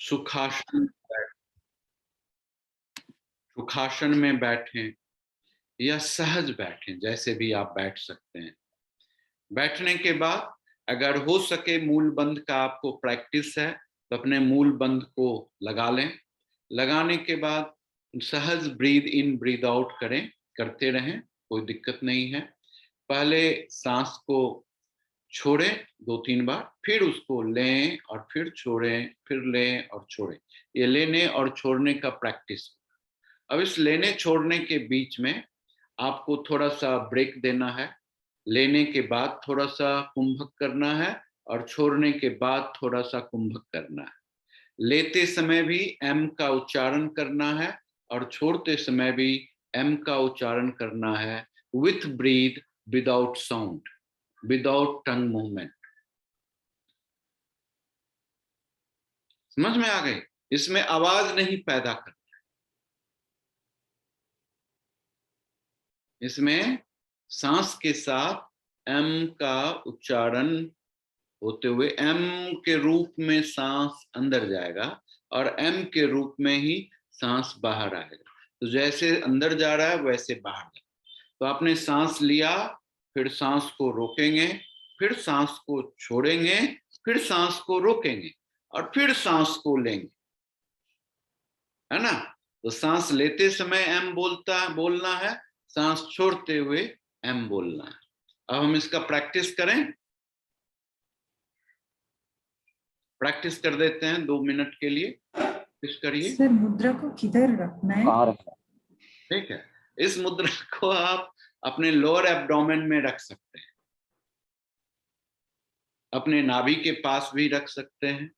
सुखासन सुखासन में बैठें या सहज बैठें, जैसे भी आप बैठ सकते हैं। बैठने के बाद अगर हो सके मूल बंध का आपको प्रैक्टिस है तो अपने मूल बंध को लगा लें। लगाने के बाद सहज ब्रीद इन ब्रीद आउट करते रहें, कोई दिक्कत नहीं है। पहले सांस को छोड़ें 2-3 बार, फिर उसको लें और फिर छोड़ें, फिर लें और छोड़ें। ये लेने और छोड़ने का प्रैक्टिस। अब इस लेने छोड़ने के बीच में आपको थोड़ा सा ब्रेक देना है। लेने के बाद थोड़ा सा कुंभक करना है और छोड़ने के बाद थोड़ा सा कुंभक करना है। लेते समय भी एम का उच्चारण करना है और छोड़ते समय भी एम का उच्चारण करना है, with breath, without sound, without tongue movement. समझ में आ गई? इसमें आवाज नहीं पैदा करना, इसमें सांस के साथ एम का उच्चारण होते हुए एम के रूप में सांस अंदर जाएगा और एम के रूप में ही सांस बाहर आएगा। तो जैसे अंदर जा रहा है वैसे बाहर जाएगा। तो आपने सांस लिया, फिर सांस को रोकेंगे, फिर सांस को छोड़ेंगे, फिर सांस को रोकेंगे और फिर सांस को लेंगे, है ना? तो सांस लेते समय एम बोलना है, सांस छोड़ते हुए एम बोलना है। अब हम इसका प्रैक्टिस करें, प्रैक्टिस कर देते हैं 2 मिनट के लिए। प्रैक्टिस करिए। सर मुद्रा को किधर रखना है? कहाँ रखना? ठीक है, इस मुद्रा को आप अपने लोअर एब्डोमेन में रख सकते हैं, अपने नाभि के पास भी रख सकते हैं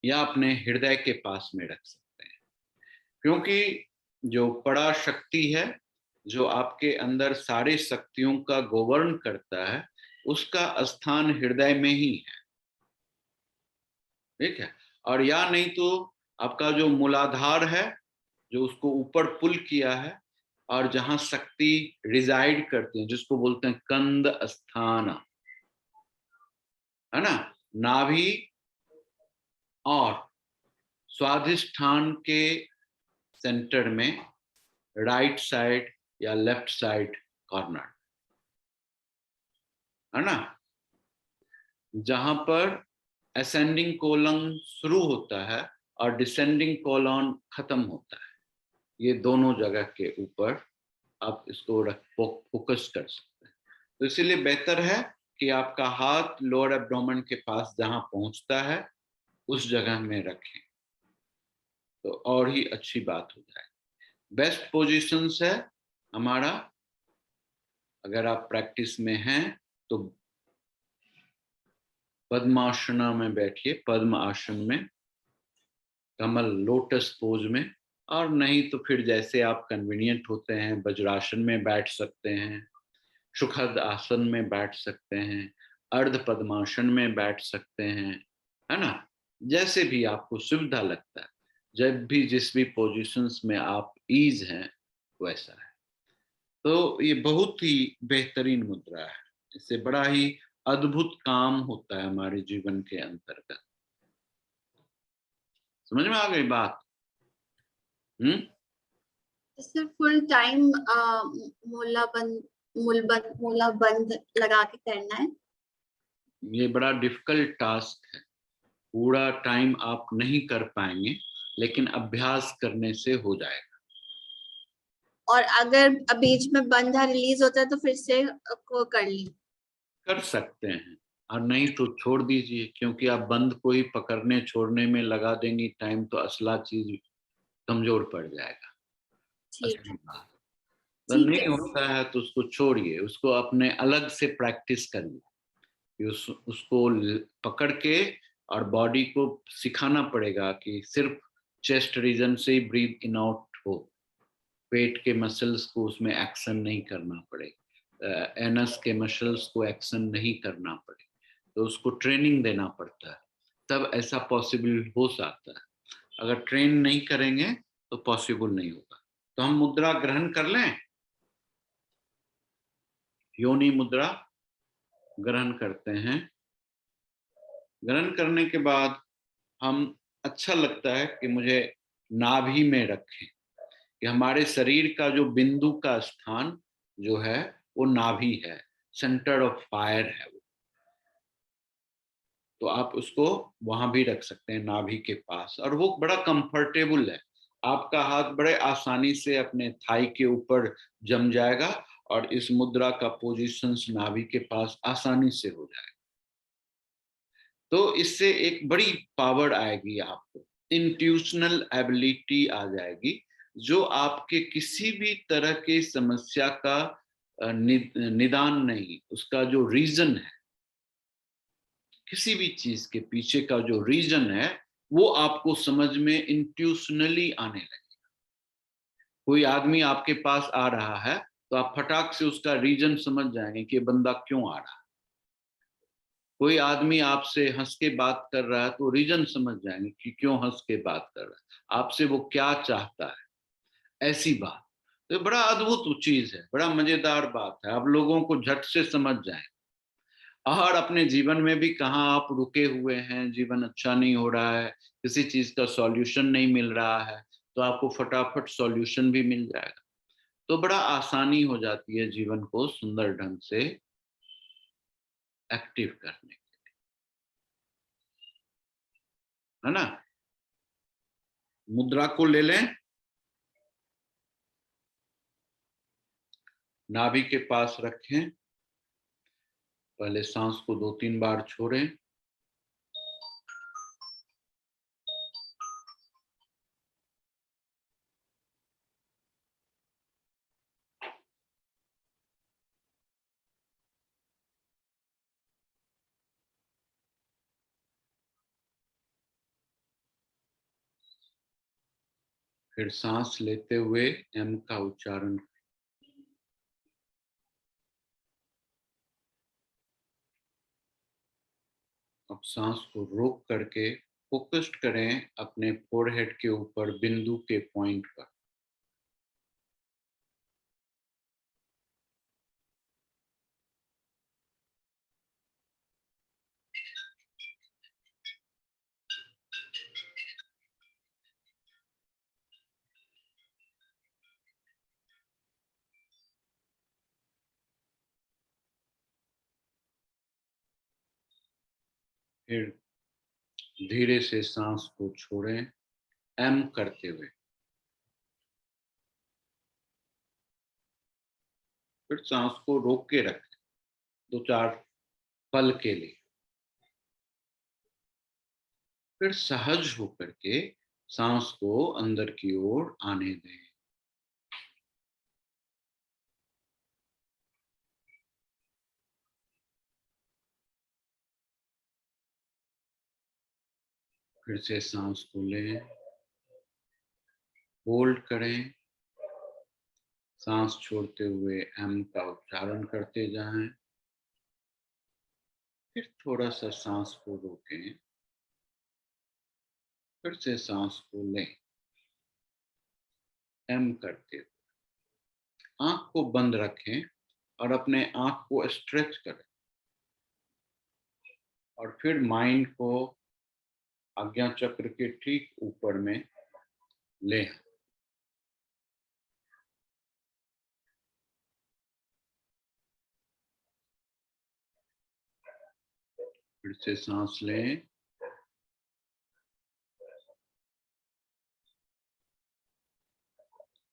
या अपने हृदय के पास में रख सकते हैं। क्योंकि जो परा शक्ति है, जो आपके अंदर सारी शक्तियों का गोवर्न करता है, उसका स्थान हृदय में ही है। ठीक है, और या नहीं तो आपका जो मूलाधार है, जो उसको ऊपर पुल किया है और जहां शक्ति रिजाइड करती है, जिसको बोलते हैं कंद स्थान, है ना? नाभि और स्वाधिष्ठान के सेंटर में राइट साइड या लेफ्ट साइड कॉर्नर, है ना? जहां पर असेंडिंग कोलन शुरू होता है और डिसेंडिंग कोलन खत्म होता है, ये दोनों जगह के ऊपर आप इसको फोकस कर सकते हैं। तो इसीलिए बेहतर है कि आपका हाथ लोअर एब्डोमेन के पास जहां पहुंचता है उस जगह में रखें, तो और ही अच्छी बात हो जाए। बेस्ट पोजीशंस है हमारा, अगर आप प्रैक्टिस में हैं तो पद्मासना में बैठिए, पद्म आसन में, कमल लोटस पोज में, और नहीं तो फिर जैसे आप कन्वीनियंट होते हैं वज्रासन में बैठ सकते हैं, सुखद आसन में बैठ सकते हैं, अर्ध पद्मासन में बैठ सकते हैं, है ना? जैसे भी आपको सुविधा लगता है, जब भी जिस भी पोजीशंस में आप ईज हैं वैसा है। तो ये बहुत ही बेहतरीन मुद्रा है, इससे बड़ा ही अद्भुत काम होता है हमारे जीवन के अंतर्गत। समझ में आ गई बात? सर फुल टाइम मूला बंद लगा के करना है? ये बड़ा डिफिकल्ट टास्क है, पूरा टाइम आप नहीं कर पाएंगे, लेकिन अभ्यास करने से हो जाएगा। और अगर बीच में बंधा रिलीज होता है तो फिर से को कर सकते हैं, और नहीं तो छोड़ दीजिए, क्योंकि आप बंद को ही पकड़ने छोड़ने में लगा देंगी टाइम तो असला चीज कमजोर पड़ जाएगा। ठीक है, तो नहीं होता है तो उसको छोड़िए, उसको अपने अलग से प्रैक्टिस करिए। उसको पकड़ के और बॉडी को सिखाना पड़ेगा कि सिर्फ चेस्ट रीजन से ही ब्रीथ इन आउट हो, पेट के मसल्स को उसमें एक्शन नहीं करना पड़े, एनस के मसल्स को एक्शन नहीं करना पड़े, तो उसको ट्रेनिंग देना पड़ता है, तब ऐसा पॉसिबल हो सकता है। अगर ट्रेन नहीं करेंगे तो पॉसिबल नहीं होगा। तो हम मुद्रा ग्रहण कर लें, योनि मुद्रा ग्रहण करते हैं। ग्रहण करने के बाद हम अच्छा लगता है कि मुझे नाभि में रखें, कि हमारे शरीर का जो बिंदु का स्थान जो है वो नाभि है, सेंटर ऑफ फायर है वो। तो आप उसको वहां भी रख सकते हैं, नाभि के पास, और वो बड़ा कंफर्टेबल है। आपका हाथ बड़े आसानी से अपने थाई के ऊपर जम जाएगा और इस मुद्रा का पोजीशन नाभि के पास आसानी से हो जाएगा। तो इससे एक बड़ी पावर आएगी आपको, इंट्यूशनल एबिलिटी आ जाएगी, जो आपके किसी भी तरह की समस्या का निदान नहीं, उसका जो रीजन है, किसी भी चीज के पीछे का जो रीजन है वो आपको समझ में इंट्यूशनली आने लगे। कोई आदमी आपके पास आ रहा है तो आप फटाक से उसका रीजन समझ जाएंगे कि बंदा क्यों आ रहा है। कोई आदमी आपसे हंस के बात कर रहा है तो रीजन समझ जाएंगे कि क्यों हंस के बात कर रहा है, आपसे वो क्या चाहता है, ऐसी बात। तो बड़ा अद्भुत चीज है, बड़ा मजेदार बात है, आप लोगों को झट से समझ जाए। और अपने जीवन में भी कहाँ आप रुके हुए हैं, जीवन अच्छा नहीं हो रहा है, किसी चीज का सॉल्यूशन नहीं मिल रहा है, तो आपको फटाफट सॉल्यूशन भी मिल जाएगा। तो बड़ा आसानी हो जाती है जीवन को सुंदर ढंग से एक्टिव करने, है ना। मुद्रा को ले लें, नाभि के पास रखें, पहले सांस को 2-3 बार छोड़ें, फिर सांस लेते हुए एम का उच्चारण। अब सांस को रोक करके फोकस्ड करें अपने फोरहेड के ऊपर बिंदु के पॉइंट पर। फिर धीरे से सांस को छोड़ें एम करते हुए। फिर सांस को रोक के रखें 2-4 पल के लिए। फिर सहज होकर के सांस को अंदर की ओर आने दें। फिर से सांस को लें, होल्ड करें, सांस छोड़ते हुए एम का उच्चारण करते जाएं। फिर थोड़ा सा सांस को रोकें, फिर से सांस को लें एम करते हुए। आंख को बंद रखें और अपने आंख को स्ट्रेच करें, और फिर माइंड को आज्ञा चक्र के ठीक ऊपर में लें। फिर से सांस लें,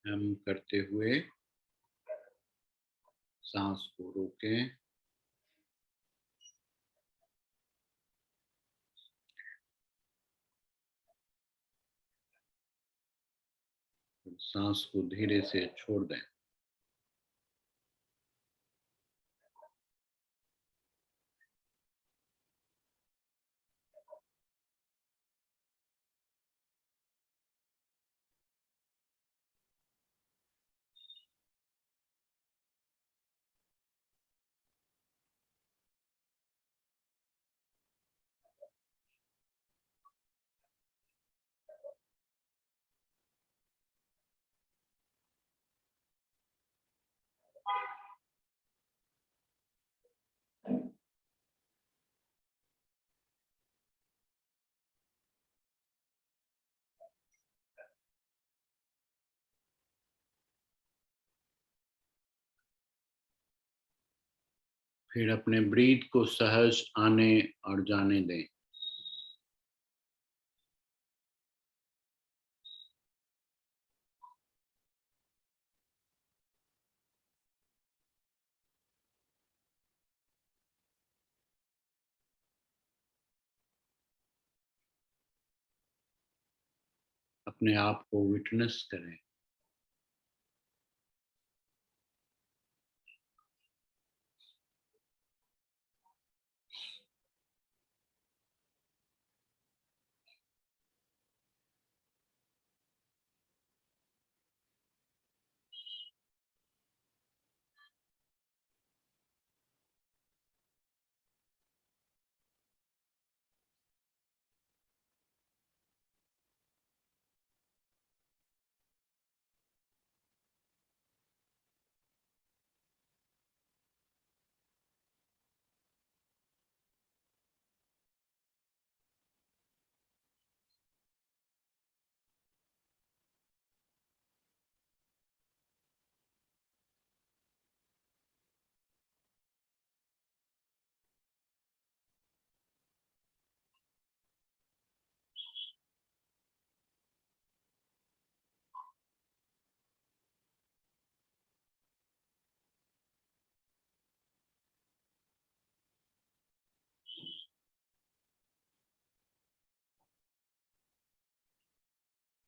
एम करते हुए सांस को रोकें, सांस को धीरे से छोड़ दें। फिर अपने ब्रीथ को सहज आने और जाने दें। अपने आप को विटनेस करें।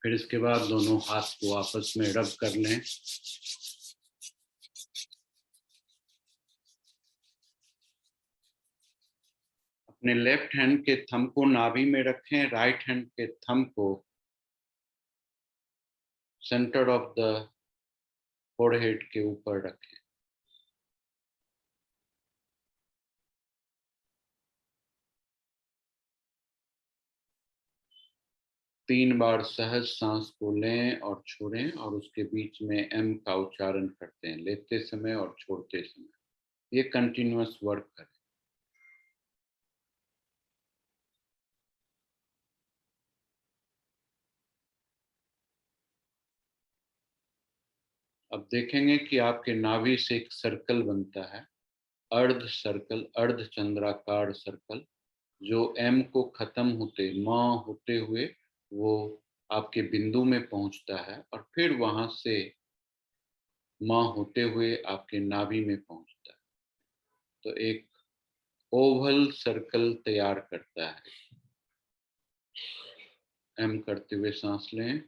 फिर इसके बाद दोनों हाथ को आपस में रब कर लें। अपने लेफ्ट हैंड के थंब को नाभि में रखें, राइट हैंड के थंब को सेंटर ऑफ द फोरहेड के ऊपर रखें। तीन बार सहज सांस को लें और छोड़ें और उसके बीच में एम का उच्चारण करते हैं, लेते समय और छोड़ते समय। ये कंटिन्यूअस वर्क करें। अब देखेंगे कि आपके नाभि से एक सर्कल बनता है, अर्ध सर्कल, अर्ध चंद्राकार सर्कल, जो एम को खत्म होते, माँ होते हुए वो आपके बिंदु में पहुंचता है और फिर वहां से माँ होते हुए आपके नाभि में पहुंचता है। तो एक ओवल सर्कल तैयार करता है। एम करते हुए सांस लें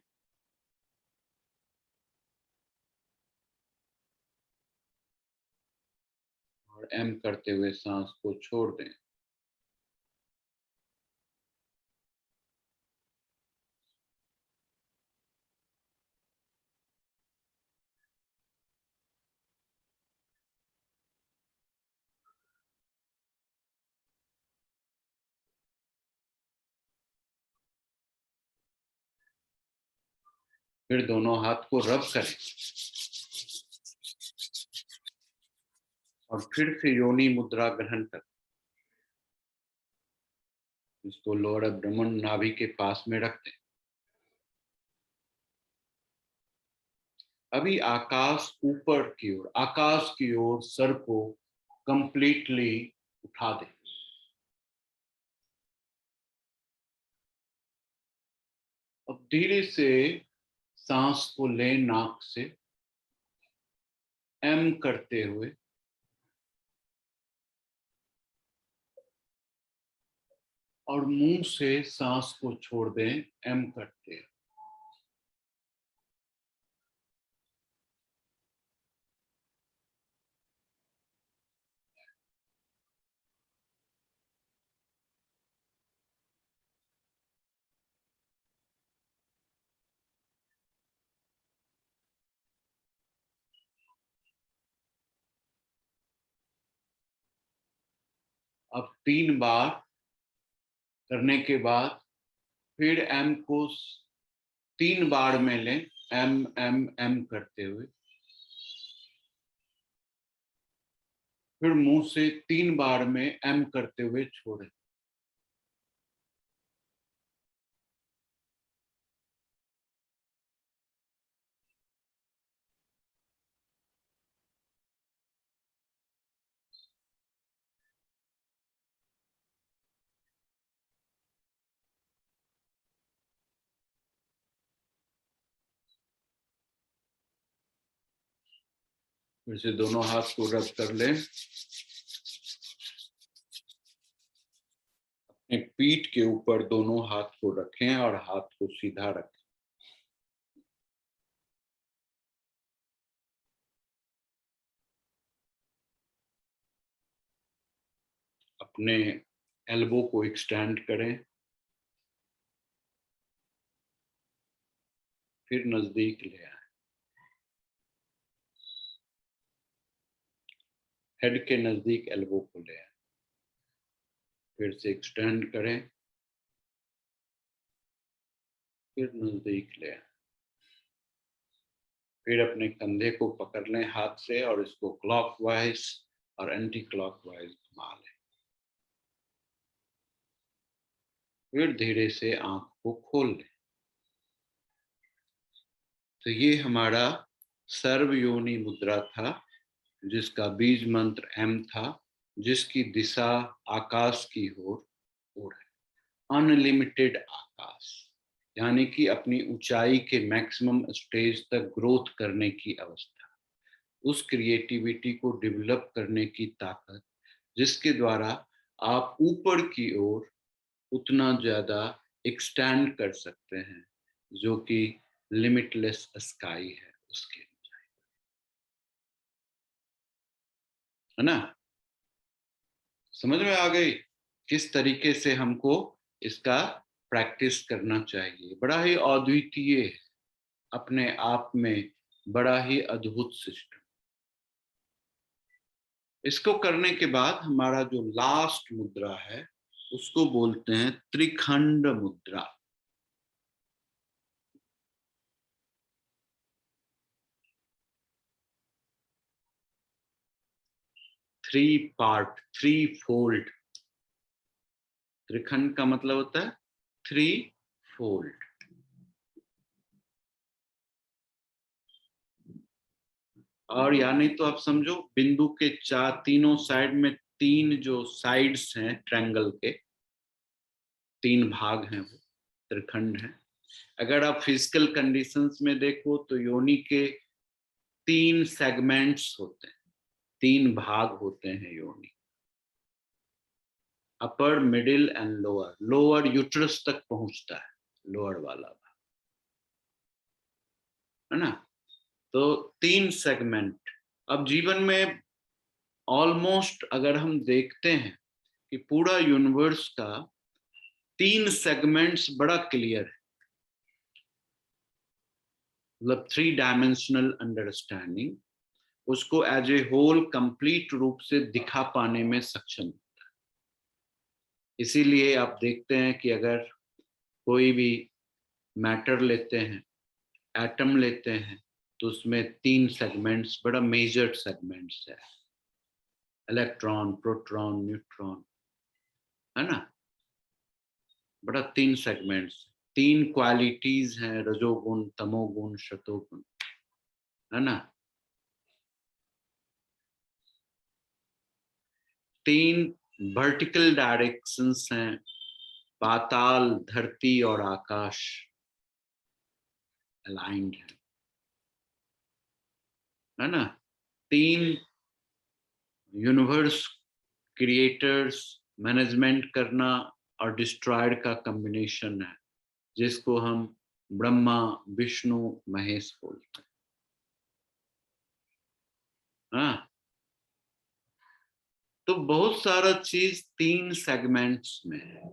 और एम करते हुए सांस को छोड़ दें। फिर दोनों हाथ को रब करें और फिर से योनि मुद्रा ग्रहण करें। इसको लोअर एब्डोमेन नाभि के पास में रख दें। अभी आकाश की ओर सर को कंप्लीटली उठा दें। अब धीरे से सांस को लें नाक से, एम करते हुए और मुंह से सांस को छोड़ दें, एम करते हुए। अब 3 बार करने के बाद फिर एम को 3 बार में लें, एम एम एम करते हुए। फिर मुंह से 3 बार में एम करते हुए छोड़ें। फिर से दोनों हाथ को रब कर लें। अपने पीठ के ऊपर दोनों हाथ को रखें और हाथ को सीधा रखें। अपने एल्बो को एक्सटेंड करें, फिर नजदीक ले आए। हेड के नजदीक एल्बो को ले आए, फिर से एक्सटेंड करें, फिर नजदीक ले आए। फिर अपने कंधे को पकड़ लें हाथ से और इसको क्लॉकवाइज और एंटी क्लॉकवाइज घुमा लें। फिर धीरे से आंख को खोल लें। तो ये हमारा सर्व योनि मुद्रा था, जिसका बीज मंत्र एम था, जिसकी दिशा आकाश की ओर है। अनलिमिटेड आकाश, यानी कि अपनी ऊंचाई के मैक्सिमम स्टेज तक ग्रोथ करने की अवस्था, उस क्रिएटिविटी को डेवलप करने की ताकत, जिसके द्वारा आप ऊपर की ओर उतना ज्यादा एक्सटेंड कर सकते हैं, जो कि लिमिटलेस स्काई है उसके, है ना। समझ में आ गई किस तरीके से हमको इसका प्रैक्टिस करना चाहिए। बड़ा ही अद्वितीय है, अपने आप में बड़ा ही अद्भुत सिस्टम। इसको करने के बाद हमारा जो लास्ट मुद्रा है उसको बोलते हैं त्रिखंड मुद्रा। Three part, three fold. त्रिखंड का मतलब होता है थ्री फोल्ड। और यानी तो आप समझो बिंदु के चार तीनों साइड में तीन जो साइड्स हैं ट्रायंगल के, तीन भाग हैं, वो त्रिखंड है। अगर आप फिजिकल कंडीशंस में देखो तो योनि के तीन सेगमेंट्स होते हैं, तीन भाग होते हैं योनि, upper, middle and lower. Lower uterus तक पहुंचता है, लोअर वाला भाग, है ना। तो तीन सेगमेंट। अब जीवन में ऑलमोस्ट अगर हम देखते हैं कि पूरा यूनिवर्स का तीन सेगमेंट्स बड़ा क्लियर है, मतलब थ्री डायमेंशनल अंडरस्टैंडिंग उसको एज ए होल कंप्लीट रूप से दिखा पाने में सक्षम होता है। इसीलिए आप देखते हैं कि अगर कोई भी मैटर लेते हैं, एटम लेते हैं, तो उसमें तीन सेगमेंट्स बड़ा मेजर्ड सेगमेंट्स है, इलेक्ट्रॉन, प्रोटॉन, न्यूट्रॉन, है ना। बड़ा तीन सेगमेंट्स, तीन क्वालिटीज हैं, रजोगुण, तमोगुण, शतोगुण, है ना। तीन वर्टिकल डायरेक्शंस हैं, पाताल, धरती और आकाश अलाइंड है ना। तीन यूनिवर्स, क्रिएटर्स, मैनेजमेंट करना और डिस्ट्रॉयड का कॉम्बिनेशन है, जिसको हम ब्रह्मा, विष्णु, महेश बोलते हैं। हाँ, तो बहुत सारा चीज तीन सेगमेंट्स में है।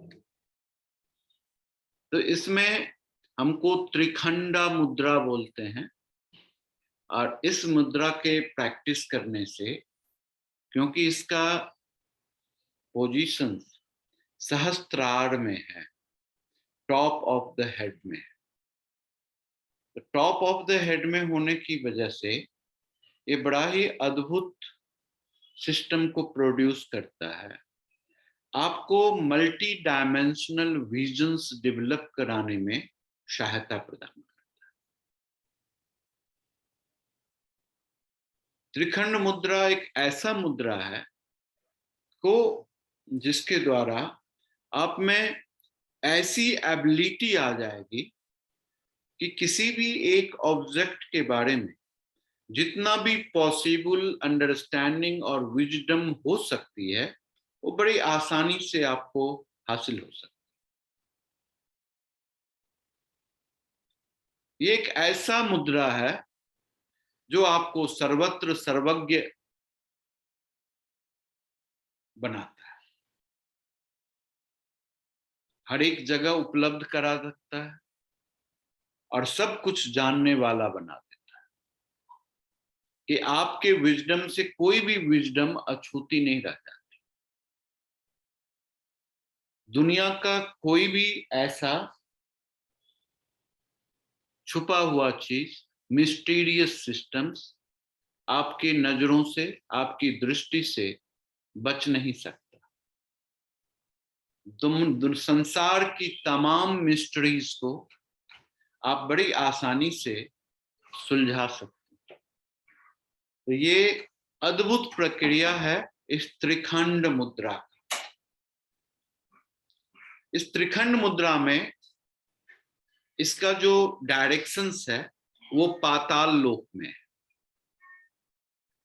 तो इसमें हमको त्रिखंडा मुद्रा बोलते हैं। और इस मुद्रा के प्रैक्टिस करने से, क्योंकि इसका पोजीशन सहस्त्रार में है, टॉप ऑफ द हेड में है, तो टॉप ऑफ द हेड में होने की वजह से ये बड़ा ही अद्भुत सिस्टम को प्रोड्यूस करता है, आपको मल्टी डायमेंशनल विजन्स डेवलप कराने में सहायता प्रदान करता है। त्रिखंड मुद्रा एक ऐसा मुद्रा है को जिसके द्वारा आप में ऐसी एबिलिटी आ जाएगी कि किसी भी एक ऑब्जेक्ट के बारे में जितना भी पॉसिबल अंडरस्टैंडिंग और विजडम हो सकती है वो बड़ी आसानी से आपको हासिल हो सकती है। ये एक ऐसा मुद्रा है जो आपको सर्वत्र सर्वज्ञ बनाता है, हर एक जगह उपलब्ध करा सकता है और सब कुछ जानने वाला बना देता है कि आपके विजडम से कोई भी विजडम अछूती नहीं रह जाती। दुनिया का कोई भी ऐसा छुपा हुआ चीज, मिस्टीरियस सिस्टम्स आपकी नजरों से, आपकी दृष्टि से बच नहीं सकता। तुम संसार की तमाम मिस्ट्रीज को आप बड़ी आसानी से सुलझा सकते हो। तो ये अद्भुत प्रक्रिया है इस त्रिखंड मुद्रा। इस त्रिखंड मुद्रा में इसका जो डायरेक्शंस है वो पाताल लोक में है।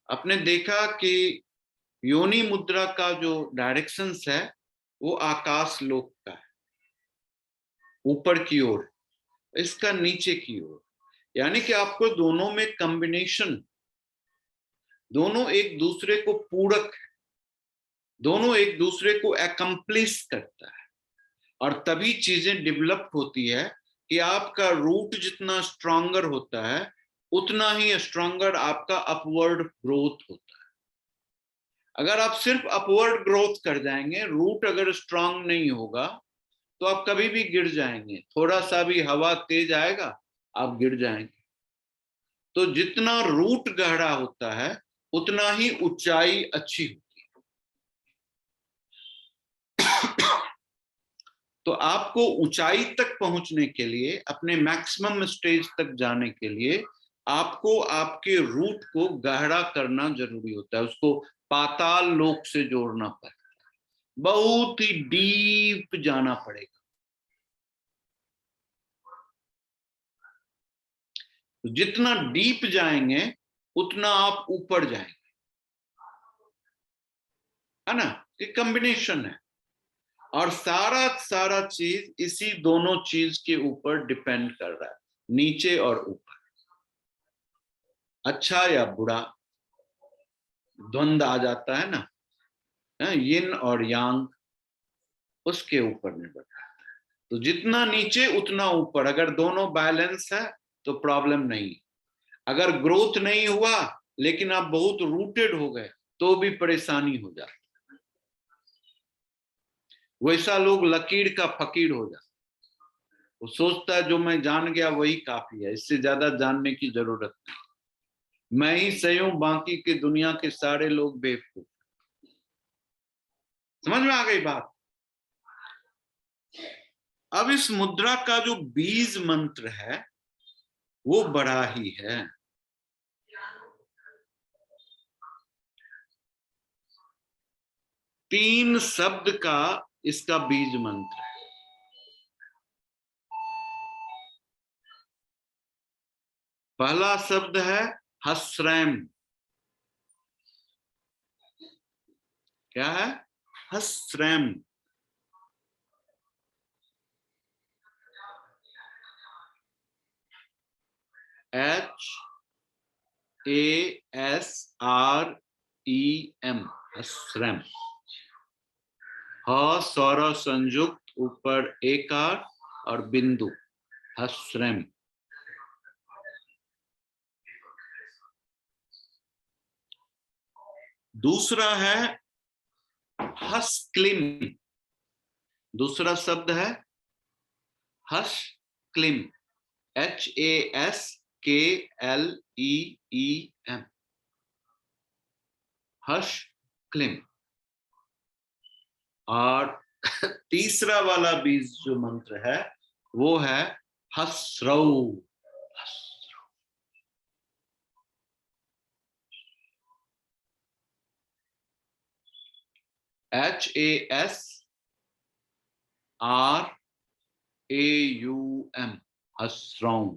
आपने देखा कि योनि मुद्रा का जो डायरेक्शंस है वो आकाश लोक का है, ऊपर की ओर, इसका नीचे की ओर। यानी कि आपको दोनों में कॉम्बिनेशन, दोनों एक दूसरे को पूरक है, दोनों एक दूसरे को अकम्प्लिश करता है और तभी चीजें डेवलप होती है कि आपका रूट जितना स्ट्रॉन्गर होता है उतना ही स्ट्रॉन्गर आपका अपवर्ड ग्रोथ होता है। अगर आप सिर्फ अपवर्ड ग्रोथ कर जाएंगे, रूट अगर स्ट्रांग नहीं होगा तो आप कभी भी गिर जाएंगे, थोड़ा सा भी हवा तेज आएगा आप गिर जाएंगे। तो जितना रूट गहरा होता है उतना ही ऊंचाई अच्छी होती है। तो आपको ऊंचाई तक पहुंचने के लिए, अपने मैक्सिमम स्टेज तक जाने के लिए आपको आपके रूट को गहरा करना जरूरी होता है, उसको पाताल लोक से जोड़ना पड़ता है, बहुत ही डीप जाना पड़ेगा। तो जितना डीप जाएंगे उतना आप ऊपर जाएंगे, है ना। ये कॉम्बिनेशन है और सारा सारा चीज इसी दोनों चीज के ऊपर डिपेंड कर रहा है, नीचे और ऊपर, अच्छा या बुरा द्वंद आ जाता है ना, यिन और यांग, उसके ऊपर निर्भर करता है। तो जितना नीचे उतना ऊपर, अगर दोनों बैलेंस है तो प्रॉब्लम नहीं। अगर ग्रोथ नहीं हुआ लेकिन आप बहुत रूटेड हो गए तो भी परेशानी हो जाती है। वैसा लोग लकीर का फकीर हो जाता, वो सोचता है जो मैं जान गया वही काफी है, इससे ज्यादा जानने की जरूरत नहीं, मैं ही सही हूं, बाकी के दुनिया के सारे लोग बेवकूफ। समझ में आ गई बात। अब इस मुद्रा का जो बीज मंत्र है वो बड़ा ही है। तीन शब्द का इसका बीज मंत्र है। पहला शब्द है हस्रैम। क्या है? हस्रैम। HASREM, हस्रैम। ह स्वरा संयुक्त, ऊपर एकार और बिंदु, हस्रैम। दूसरा है हस्क्लिम। दूसरा शब्द है हस्क्लिम, HASKLEEM, हस्क्लिम। और तीसरा वाला बीज जो मंत्र है वो है हस्रौ। HASRAUM, हस्रौम।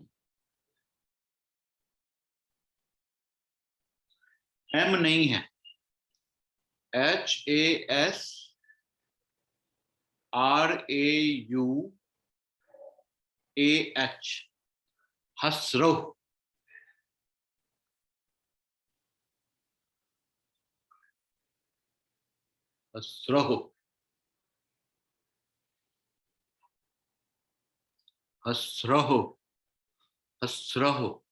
एम नहीं है, HASRAUAH, हसरो, हसरो, हसरो, हसरो,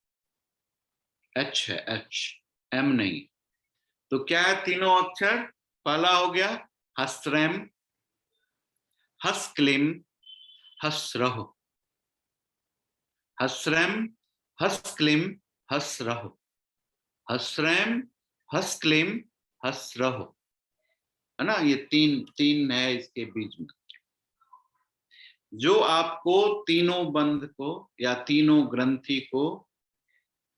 एच है, एच, एम नहीं। तो क्या है तीनों अक्षर? पहला हो गया हस्रैम, हस्क्लिम, हसरह, हस्रैम, हस्क्लिम, हसरह, हस्रैम, हस्क्लिम, हसरह, है ना? ये तीन तीन है इसके बीच में। जो आपको तीनों बंध को या तीनों ग्रंथि को,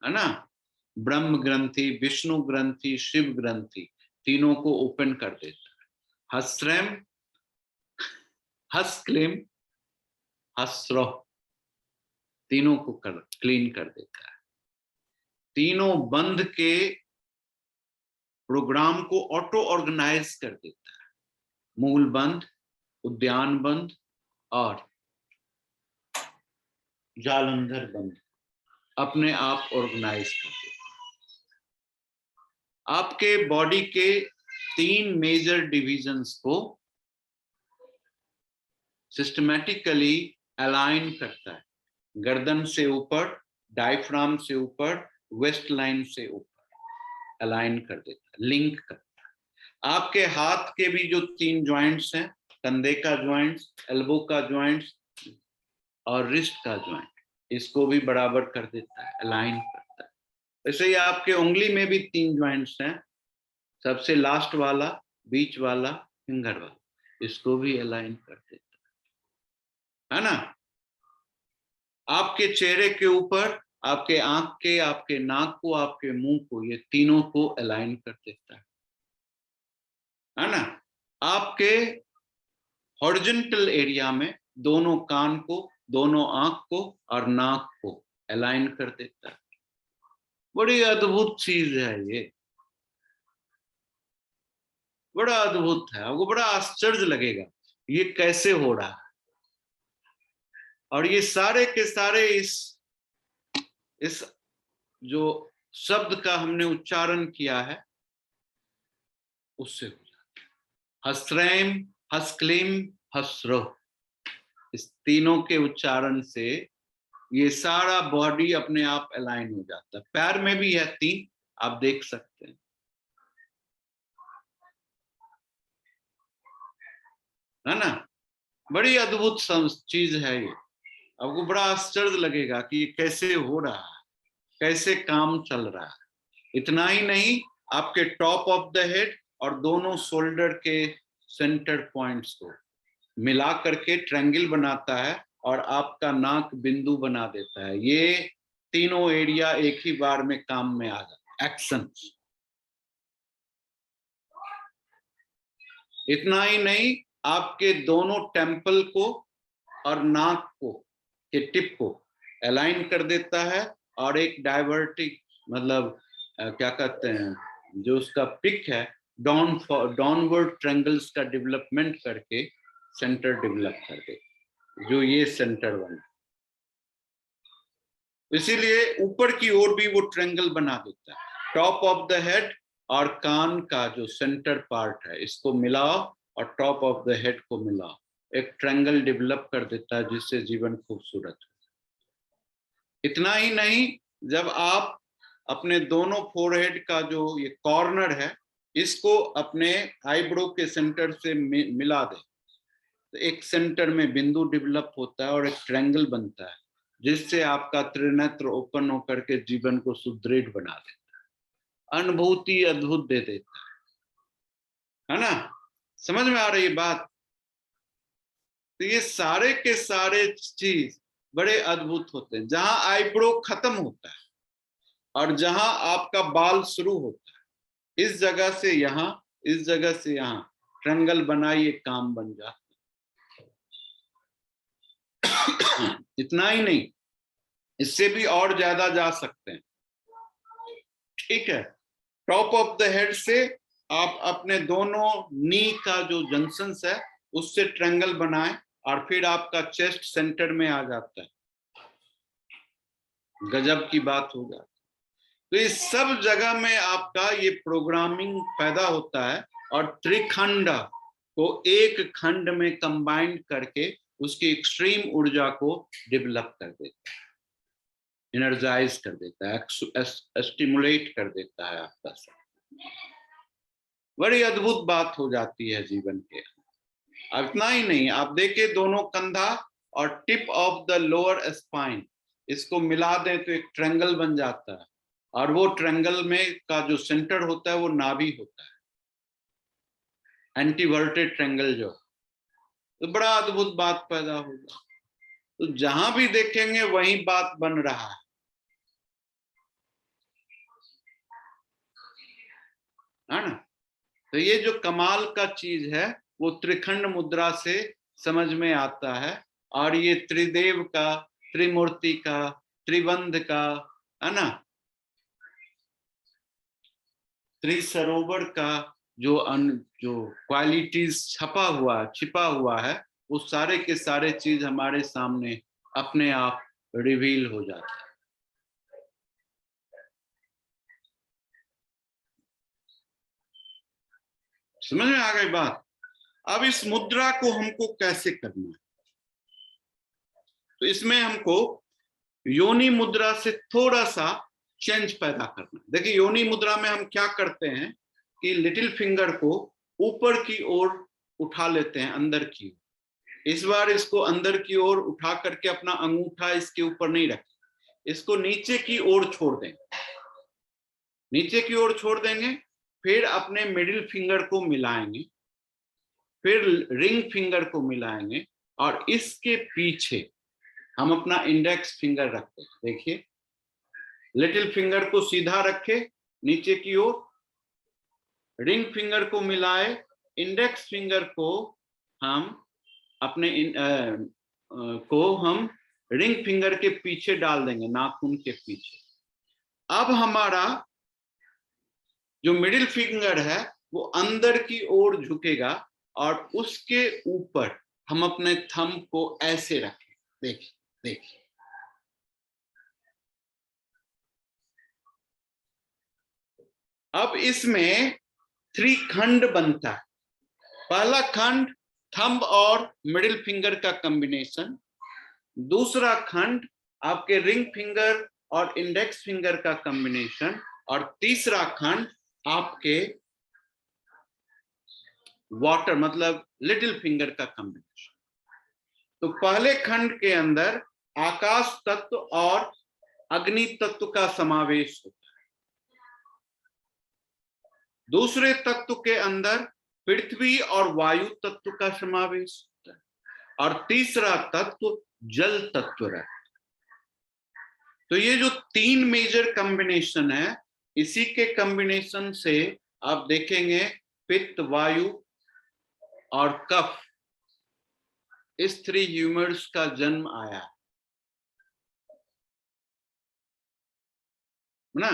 है ना, ब्रह्म ग्रंथि, विष्णु ग्रंथि, शिव ग्रंथि, तीनों को ओपन कर देता है। हस्रैम, हस्क्लिम, हसरो, तीनों को क्लीन कर देता है। तीनों बंध के प्रोग्राम को ऑटो ऑर्गेनाइज कर देता है। मूल बंध, उद्यान बंध और जालंधर बंध अपने आप ऑर्गेनाइज कर देता है। आपके बॉडी के 3 मेजर डिविजन्स को सिस्टमैटिकली अलाइन करता है। गर्दन से ऊपर, डायफ्राम से ऊपर, वेस्ट लाइन से ऊपर अलाइन कर देता है, लिंक करता है। आपके हाथ के भी जो 3 ज्वाइंट्स हैं, कंधे का ज्वाइंट्स, एल्बो का ज्वाइंट्स और रिस्ट का ज्वाइंट, इसको भी बराबर कर देता है, अलाइन करता है। वैसे ही आपके उंगली में भी 3 ज्वाइंट्स हैं, सबसे लास्ट वाला, बीच वाला, फिंगर वाला, इसको भी अलाइन कर देता है ना? आपके चेहरे के ऊपर आपके आंख के, आपके नाक को, आपके मुंह को, ये तीनों को अलाइन कर देता है ना? आपके हॉरिजॉन्टल एरिया में दोनों कान को, दोनों आंख को और नाक को अलाइन कर देता है। बड़ी अद्भुत चीज है ये, बड़ा अद्भुत है। आपको बड़ा आश्चर्य लगेगा ये कैसे हो रहा है। और ये सारे के सारे इस जो शब्द का हमने उच्चारण किया है उससे हो जाता है। हस्रैम, हस्क्लिम, हसरो, इस तीनों के उच्चारण से ये सारा बॉडी अपने आप अलाइन हो जाता है। पैर में भी है 3, आप देख सकते हैं, है ना? बड़ी अद्भुत चीज है ये। आपको बड़ा आश्चर्य लगेगा कि ये कैसे हो रहा है, कैसे काम चल रहा है। इतना ही नहीं, आपके टॉप ऑफ द हेड और दोनों शोल्डर के सेंटर पॉइंट्स को मिला करके ट्रायंगल बनाता है और आपका नाक बिंदु बना देता है। ये तीनों एरिया एक ही बार में काम में आ जाता है, एक्शन। इतना ही नहीं, आपके दोनों टेम्पल को और नाक को के टिप को अलाइन कर देता है और एक डाइवर्टिक, मतलब क्या कहते हैं, जो उसका पिक है, डाउनवर्ड ट्रायंगल्स का डेवलपमेंट करके सेंटर डेवलप कर दे, जो ये सेंटर बना। इसीलिए ऊपर की ओर भी वो ट्रायंगल बना देता है। टॉप ऑफ द हेड और कान का जो सेंटर पार्ट है, इसको मिलाओ और टॉप ऑफ द हेड को मिलाओ, एक ट्रायंगल डेवलप कर देता है जिससे जीवन खूबसूरत हो। इतना ही नहीं, जब आप अपने दोनों फोरहेड का जो ये कॉर्नर है, इसको अपने आईब्रो के सेंटर से मिला दे, तो एक सेंटर में बिंदु डेवलप होता है और एक ट्रायंगल बनता है, जिससे आपका त्रिनेत्र ओपन होकर के जीवन को सुदृढ़ बना देता है, अनुभूति अद्भुत दे देता है ना? समझ में आ रही है बात? तो ये सारे के सारे चीज बड़े अद्भुत होते हैं। जहां आईब्रो खत्म होता है और जहां आपका बाल शुरू होता है, इस जगह से यहां, इस जगह से यहां ट्रायंगल बनाइए, काम बन जाता है। इतना ही नहीं, इससे भी और ज्यादा जा सकते हैं, ठीक है? टॉप ऑफ द हेड से आप अपने दोनों नी का जो जंक्शन है उससे ट्रायंगल बनाएं और फिर आपका चेस्ट सेंटर में आ जाता है। गजब की बात हो जाती है। तो इस सब जगह में आपका ये प्रोग्रामिंग पैदा होता है और त्रिखंड को एक खंड में कंबाइंड करके उसकी एक्सट्रीम ऊर्जा को डेवलप कर देता है, एनर्जाइज कर देता है, स्टिमुलेट कर देता है आपका सब। बड़ी अद्भुत बात हो जाती है जीवन के। अब इतना ही नहीं, आप देखिए दोनों कंधा और tip of the lower spine इसको मिला दें तो एक ट्रायंगल बन जाता है, और वो ट्रायंगल में का जो सेंटर होता है वो नाभि होता है, एंटीवर्टेड ट्रायंगल जो, तो बड़ा अद्भुत बात पैदा होगा। तो जहां भी देखेंगे वही बात बन रहा है ना। तो ये जो कमाल का चीज है वो त्रिखंड मुद्रा से समझ में आता है, और ये त्रिदेव का, त्रिमूर्ति का, त्रिबंध का, है ना, त्रिसरोवर का जो क्वालिटीज छिपा हुआ है वो सारे के सारे चीज हमारे सामने अपने आप रिवील हो जाता है। समझ में आ गई बात। अब इस मुद्रा को हमको कैसे करना है, तो इसमें हमको योनि मुद्रा से थोड़ा सा चेंज पैदा करना है। देखिए योनि मुद्रा में हम क्या करते हैं कि लिटिल फिंगर को ऊपर की ओर उठा लेते हैं, अंदर की ओर। इस बार इसको अंदर की ओर उठा करके अपना अंगूठा इसके ऊपर नहीं रखें, इसको नीचे की ओर छोड़ देंगे, नीचे की ओर छोड़ देंगे। फिर अपने मिडिल फिंगर को मिलाएंगे, फिर रिंग फिंगर को मिलाएंगे, और इसके पीछे हम अपना इंडेक्स फिंगर रखते हैं। देखिए लिटिल फिंगर को सीधा रखे नीचे की ओर, रिंग फिंगर को मिलाए, इंडेक्स फिंगर को हम अपने रिंग फिंगर के पीछे डाल देंगे, नाखून के पीछे। अब हमारा जो मिडिल फिंगर है वो अंदर की ओर झुकेगा, और उसके ऊपर हम अपने थंब को ऐसे रखें। देखिए देखिए, अब इसमें त्रिखंड बनता है। पहला खंड थंब और मिडिल फिंगर का कॉम्बिनेशन, दूसरा खंड आपके रिंग फिंगर और इंडेक्स फिंगर का कॉम्बिनेशन, और तीसरा खंड आपके वाटर मतलब लिटिल फिंगर का कॉम्बिनेशन। तो पहले खंड के अंदर आकाश तत्व और अग्नि तत्व का समावेश होता है, दूसरे तत्व के अंदर पृथ्वी और वायु तत्व का समावेश होता है, और तीसरा तत्व जल तत्व रहता है। तो ये जो तीन मेजर कॉम्बिनेशन है, इसी के कॉम्बिनेशन से आप देखेंगे पित्त, वायु और कफ, इस थ्री ह्यूमर्स का जन्म आया ना।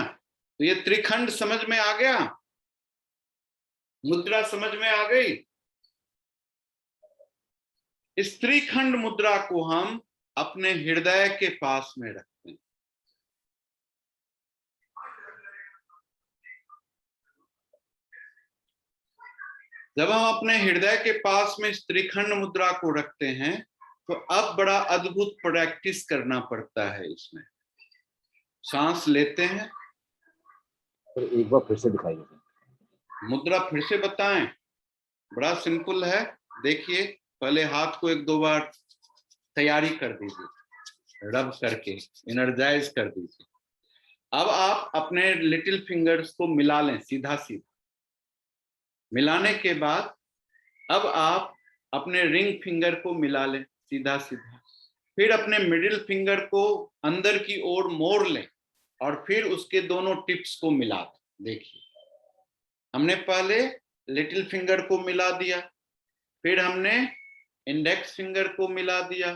तो ये त्रिखंड समझ में आ गया, मुद्रा समझ में आ गई। इस त्रिखंड मुद्रा को हम अपने हृदय के पास में रखते हैं। जब हम अपने हृदय के पास में त्रिखंड मुद्रा को रखते हैं तो अब बड़ा अद्भुत प्रैक्टिस करना पड़ता है इसमें। सांस लेते हैं, एक बार फिर से दिखाइए। मुद्रा फिर से बताएं, बड़ा सिंपल है। देखिए पहले हाथ को एक दो बार तैयारी कर दीजिए, रब करके एनर्जाइज कर दीजिए। अब आप अपने लिटिल फिंगर्स को मिला लें सीधा सीधा। मिलाने के बाद अब आप अपने रिंग फिंगर को मिला लें सीधा सीधा, फिर अपने मिडिल फिंगर को अंदर की ओर मोड़ लें, और फिर उसके दोनों टिप्स को मिला दें। देखिए हमने पहले लिटिल फिंगर को मिला दिया, फिर हमने इंडेक्स फिंगर को मिला दिया,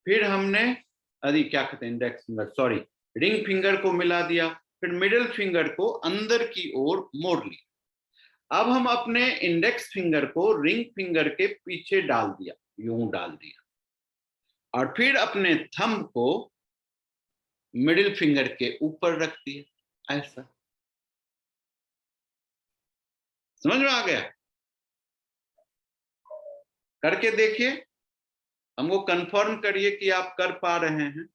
फिर हमने क्या कहते हैं index finger, sorry, ring finger को मिला दिया, फिर मिडिल फिंगर को अंदर की ओर मोड़ लिया। अब हम अपने इंडेक्स फिंगर को रिंग फिंगर के पीछे डाल दिया, यूं डाल दिया, और फिर अपने थंब को मिडिल फिंगर के ऊपर रख दिया, ऐसा। समझ में आ गया? करके देखिए, हमको कंफर्म करिए कि आप कर पा रहे हैं।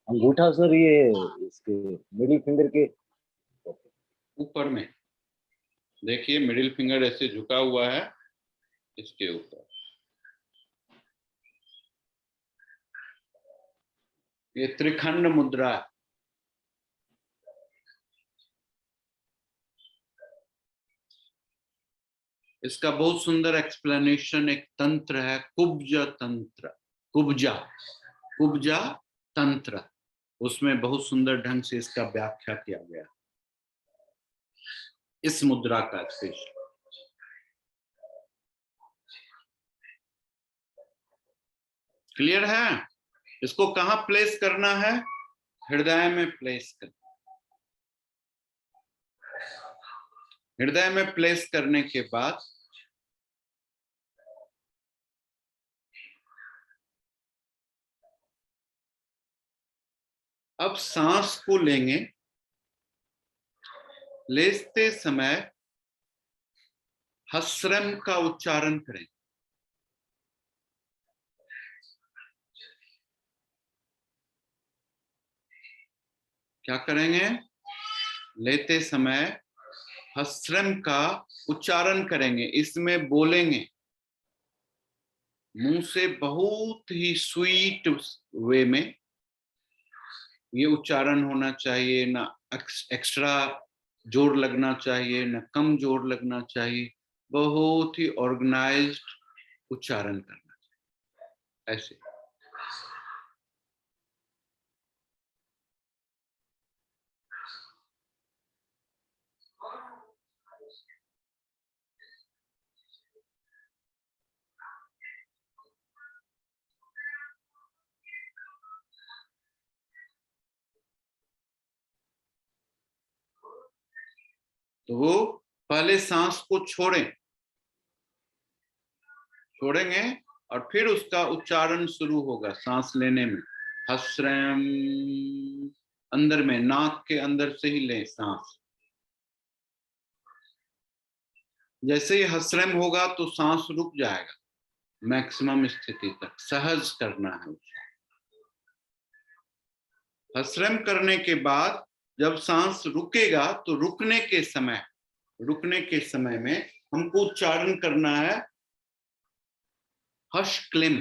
अंगूठा सर ये इसके मिडिल फिंगर के ऊपर में देखिए, मिडिल फिंगर ऐसे झुका हुआ है, इसके ऊपर। ये त्रिखंड मुद्रा है। इसका बहुत सुंदर एक्सप्लेनेशन एक तंत्र है, कुब्जा तंत्र, कुब्जा कुब्जा तंत्र। उसमें बहुत सुंदर ढंग से इसका व्याख्या किया गया, इस मुद्रा का स्पेशल। क्लियर है? इसको कहां प्लेस करना है? हृदय में प्लेस करना। हृदय में प्लेस करने के बाद अब सांस को लेंगे। लेते समय हस्रम का उच्चारण करें। क्या करेंगे? लेते समय हस्रम का उच्चारण करेंगे, इसमें बोलेंगे मुंह से, बहुत ही स्वीट वे में ये उच्चारण होना चाहिए। ना एक्स्ट्रा जोर लगना चाहिए, ना कम जोर लगना चाहिए। बहुत ही ऑर्गेनाइज्ड उच्चारण करना चाहिए, ऐसे। तो वो पहले सांस को छोड़ेंगे और फिर उसका उच्चारण शुरू होगा। सांस लेने में हस्रम, अंदर में नाक के अंदर से ही लें सांस। जैसे ही हस्रम होगा तो सांस रुक जाएगा, मैक्सिमम स्थिति तक सहज करना है उसे। हस्रम करने के बाद जब सांस रुकेगा तो रुकने के समय में हमको उच्चारण करना है हश क्लिम।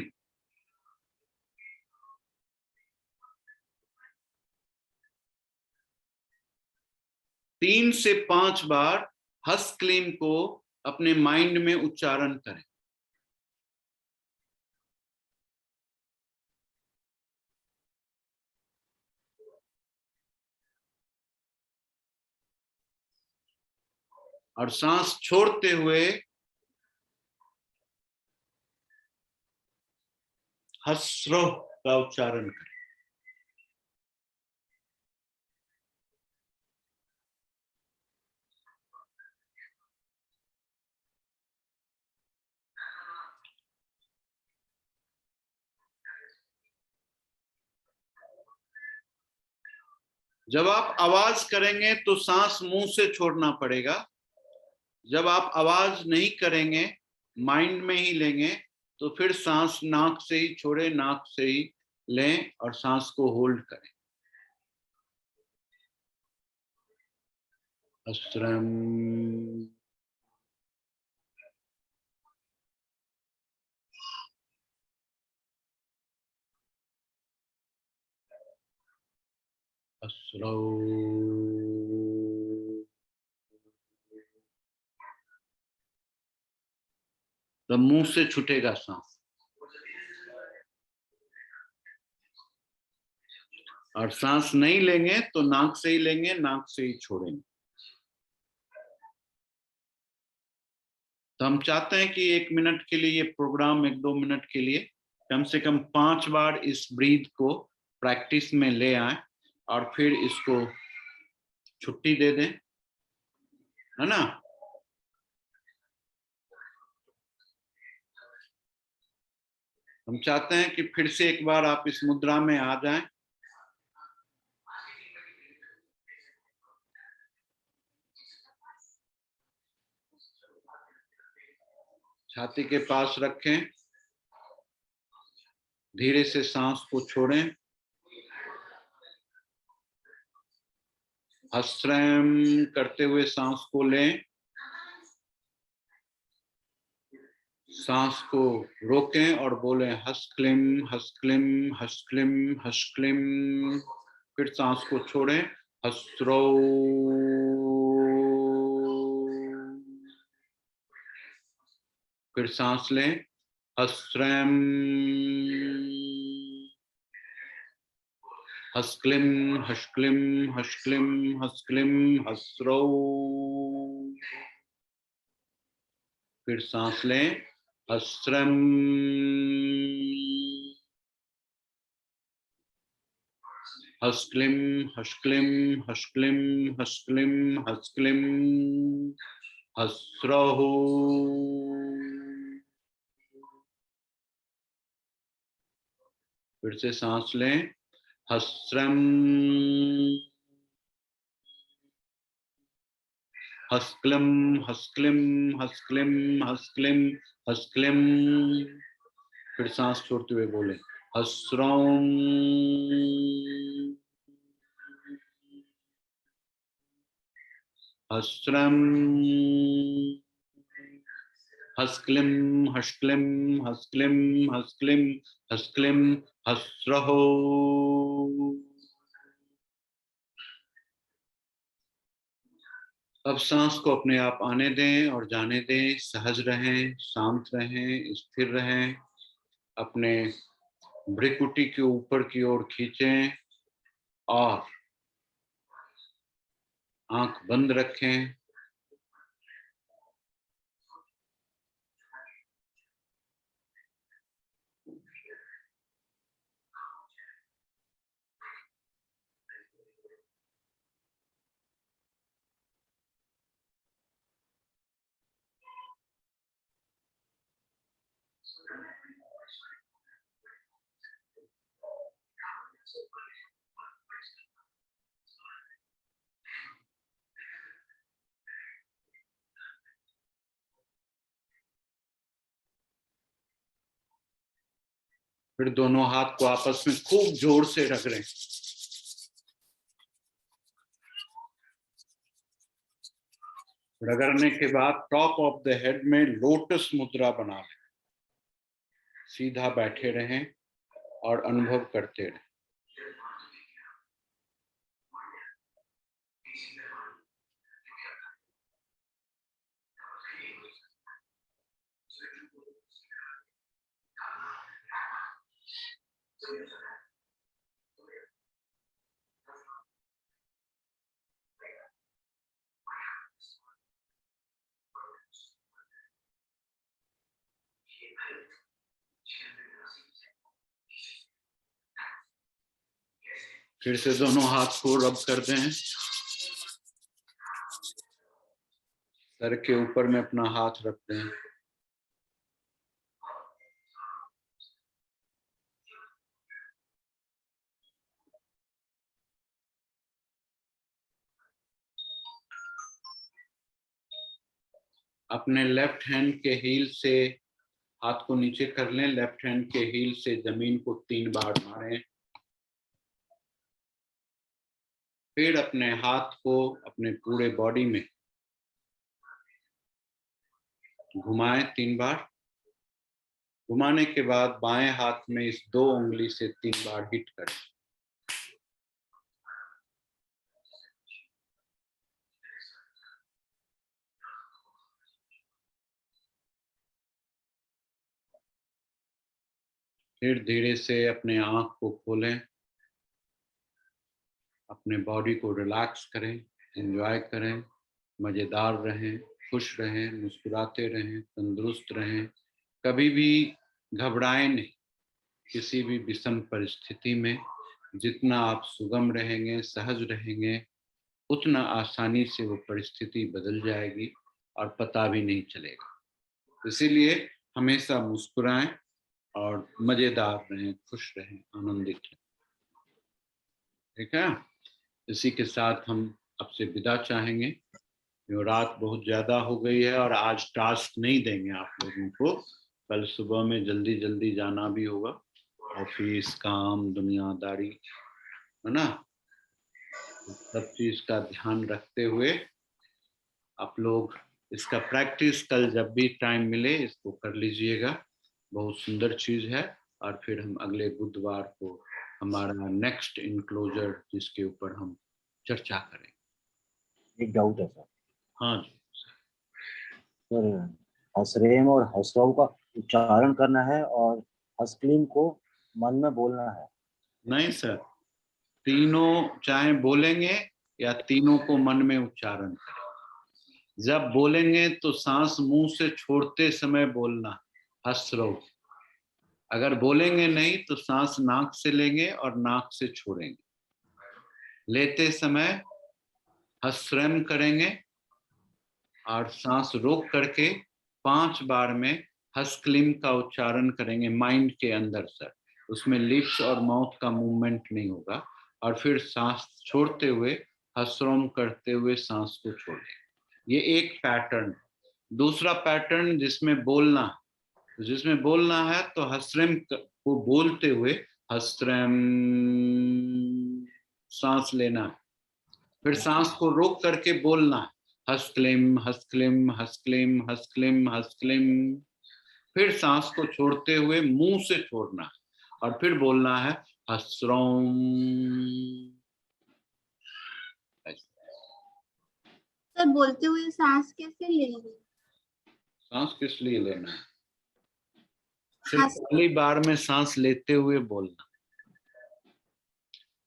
3 से 5 बार हस क्लीम को अपने माइंड में उच्चारण करें। और सांस छोड़ते हुए हस्रो का उच्चारण करें। जब आप आवाज करेंगे तो सांस मुंह से छोड़ना पड़ेगा। जब आप आवाज नहीं करेंगे, माइंड में ही लेंगे, तो फिर सांस नाक से ही छोड़े, नाक से ही लें और सांस को होल्ड करें। अस्रम अस्रो। तब मुंह से छूटेगा सांस, और सांस नहीं लेंगे तो नाक से ही लेंगे, नाक से ही छोड़ेंगे। तो हम चाहते हैं कि 1 मिनट के लिए ये प्रोग्राम 1-2 मिनट के लिए कम से कम 5 बार इस ब्रीथ को प्रैक्टिस में ले आए और फिर इसको छुट्टी दे दें, है ना? हम चाहते हैं कि फिर से एक बार आप इस मुद्रा में आ जाएं। छाती के पास रखें, धीरे से सांस को छोड़ें, हस्त्रम करते हुए सांस को लें, सांस को रोकें और बोलें हस्क्लिम हस्क्लिम हस्क्लिम हस्क्लिम। फिर सांस को छोड़ें, हस्रो। फिर सांस लें, हस्त्रम हस्क्लिम हस्क्लिम हस्क्लिम हस्क्लिम हस्रो। फिर सांस लें, हस्त्रम हस्क्लिम हस्क्लिम हस्क्लिम हस्क्लिम हस्क्लिम हस्रो। फिर से सांस लें, हस्त्रम हस्क्लिम हस्क्लिम हस्क्लिम हस्क्लिम हस्क्लिम। फिर सांस छोड़ते हुए बोले हस्रोम हस्त्रम हस्क्लिम हस्क्लिम हस्क्लिम हस्क्लिम हस्क्लिम हस्रहो। अब सांस को अपने आप आने दें और जाने दें, सहज रहें, शांत रहें, स्थिर रहें। अपने भ्रिकुटी के ऊपर की ओर खींचें और आंख बंद रखें। फिर दोनों हाथ को आपस में खूब जोर से रगड़ें। रगड़ने के बाद टॉप ऑफ द हेड में लोटस मुद्रा बना लें। सीधा बैठे रहें और अनुभव करते रहें। फिर से दोनों हाथ को रब कर दें। सर के ऊपर में अपना हाथ रख दें। अपने लेफ्ट हैंड के हील से हाथ को नीचे कर लें। लेफ्ट हैंड के हील से जमीन को 3 बार मारें। फिर अपने हाथ को अपने पूरे बॉडी में घुमाएं 3 बार। घुमाने के बाद बाएं हाथ में इस 2 उंगली से 3 बार हिट करें। फिर धीरे से अपने आंख को खोलें। अपने बॉडी को रिलैक्स करें, एंजॉय करें, मजेदार रहें। खुश रहें, मुस्कुराते रहें, तंदुरुस्त रहें, कभी भी घबराएं नहीं। किसी भी विषम परिस्थिति में जितना आप सुगम रहेंगे, सहज रहेंगे, उतना आसानी से वो परिस्थिति बदल जाएगी और पता भी नहीं चलेगा। इसीलिए हमेशा मुस्कुराएं और मजेदार रहें, खुश रहें, आनंदित रहें। ठीक है? इसी के साथ हम आपसे विदा चाहेंगे। रात बहुत ज्यादा हो गई है और आज टास्क नहीं देंगे आप लोगों को। कल सुबह में जल्दी जल्दी जाना भी होगा, ऑफिस, काम, दुनियादारी, है ना। सब चीज का ध्यान रखते हुए आप लोग इसका प्रैक्टिस कल जब भी टाइम मिले इसको कर लीजिएगा। बहुत सुंदर चीज है। और फिर हम अगले बुधवार को हमारा नेक्स्ट इनक्लोजर जिसके ऊपर हम चर्चा करेंगे। एक डाउट है सर। हाँ जी सर, हसरेम और हसरव का उच्चारण करना है और हसक्लीम को मन में बोलना है। नहीं सर, तीनों चाहे बोलेंगे या तीनों को मन में उच्चारण करें। जब बोलेंगे तो सांस मुंह से छोड़ते समय बोलना, हसरव। अगर बोलेंगे नहीं तो सांस नाक से लेंगे और नाक से छोड़ेंगे। लेते समय हसरम करेंगे और सांस रोक करके 5 बार में हसक्लीम का उच्चारण करेंगे माइंड के अंदर सर। उसमें लिप्स और माउथ का मूवमेंट नहीं होगा। और फिर सांस छोड़ते हुए हसरोम करते हुए सांस को छोड़ें। ये एक पैटर्न। दूसरा पैटर्न जिसमें बोलना है तो हसरम को बोलते हुए हसरम सांस लेना है। फिर सांस को रोक करके बोलना है, हसक्लिम हसक्लिम हसक्लिम हसक्लिम हसक्लिम। फिर सांस को छोड़ते हुए मुंह से छोड़ना है और फिर बोलना है हसरोम। सर बोलते हुए सांस कैसे लेंगे? सांस किस लिए लेना है? सिर्फ पहली बार में सांस लेते हुए बोलना।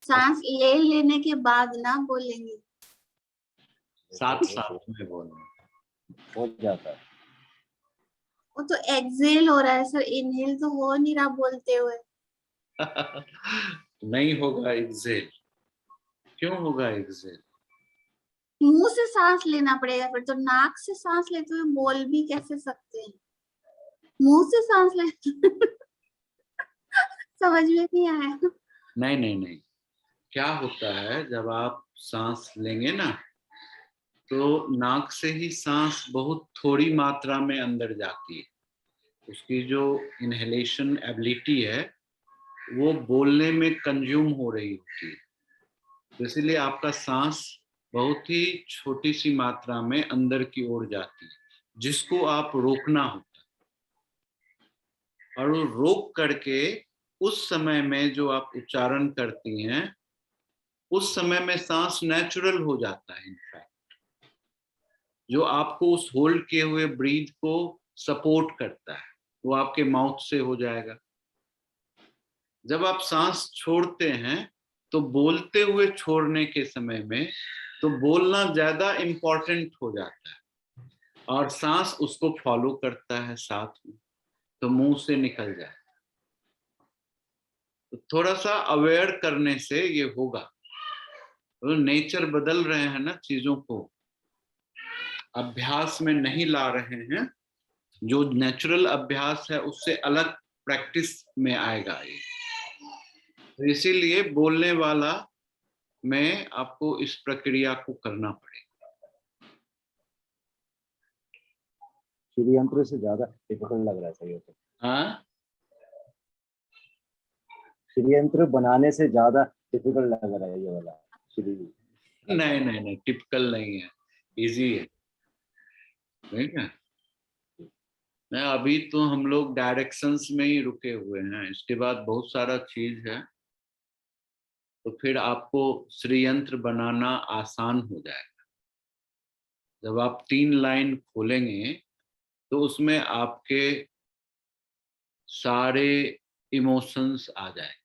सांस ले लेने के बाद ना बोलेंगे। साथ साथ में बोलना हो जाता है। वो तो एक्सेल हो रहा है सर, इनहेल तो हो नहीं रहा बोलते हुए। नहीं होगा एक्सेल। क्यों होगा एक्सेल? मुंह से सांस लेना पड़ेगा, फिर तो नाक से सांस लेते हुए बोल भी कैसे सकते हैं? मुंह से सांस ले समझ में नहीं आया। नहीं नहीं नहीं, क्या होता है जब आप सांस लेंगे ना तो नाक से ही सांस बहुत थोड़ी मात्रा में अंदर जाती है। उसकी जो इनहेलेशन एबिलिटी है वो बोलने में कंज्यूम हो रही होती है। तो इसीलिए आपका सांस बहुत ही छोटी सी मात्रा में अंदर की ओर जाती है, जिसको आप रोकना होता है। और वो रोक करके उस समय में जो आप उच्चारण करती हैं उस समय में सांस नेचुरल हो जाता है। इनफैक्ट जो आपको उस होल्ड किए हुए ब्रीथ को सपोर्ट करता है वो आपके माउथ से हो जाएगा। जब आप सांस छोड़ते हैं तो बोलते हुए छोड़ने के समय में तो बोलना ज्यादा इंपॉर्टेंट हो जाता है और सांस उसको फॉलो करता है साथ में, तो मुंह से निकल जाए। तो थोड़ा सा अवेयर करने से ये होगा। तो नेचर बदल रहे हैं ना, चीजों को अभ्यास में नहीं ला रहे हैं। जो नेचुरल अभ्यास है उससे अलग प्रैक्टिस में आएगा ये। तो इसीलिए बोलने वाला में आपको इस प्रक्रिया को करना पड़ेगा। श्री यंत्र से ज्यादा डिफिकल्ट लग रहा है सही तो। हाँ, श्री यंत्र बनाने से ज्यादा डिफिकल्ट लग रहा है ये वाला श्री। नहीं नहीं नहीं, टिपिकल नहीं है, इजी है। ठीक है ना। अभी तो हम लोग डायरेक्शंस में ही रुके हुए हैं, इसके बाद बहुत सारा चीज है। तो फिर आपको श्री यंत्र बनाना आसान हो जाएगा। जब आप 3 लाइन खोलेंगे तो उसमें आपके सारे इमोशंस आ जाएंगे।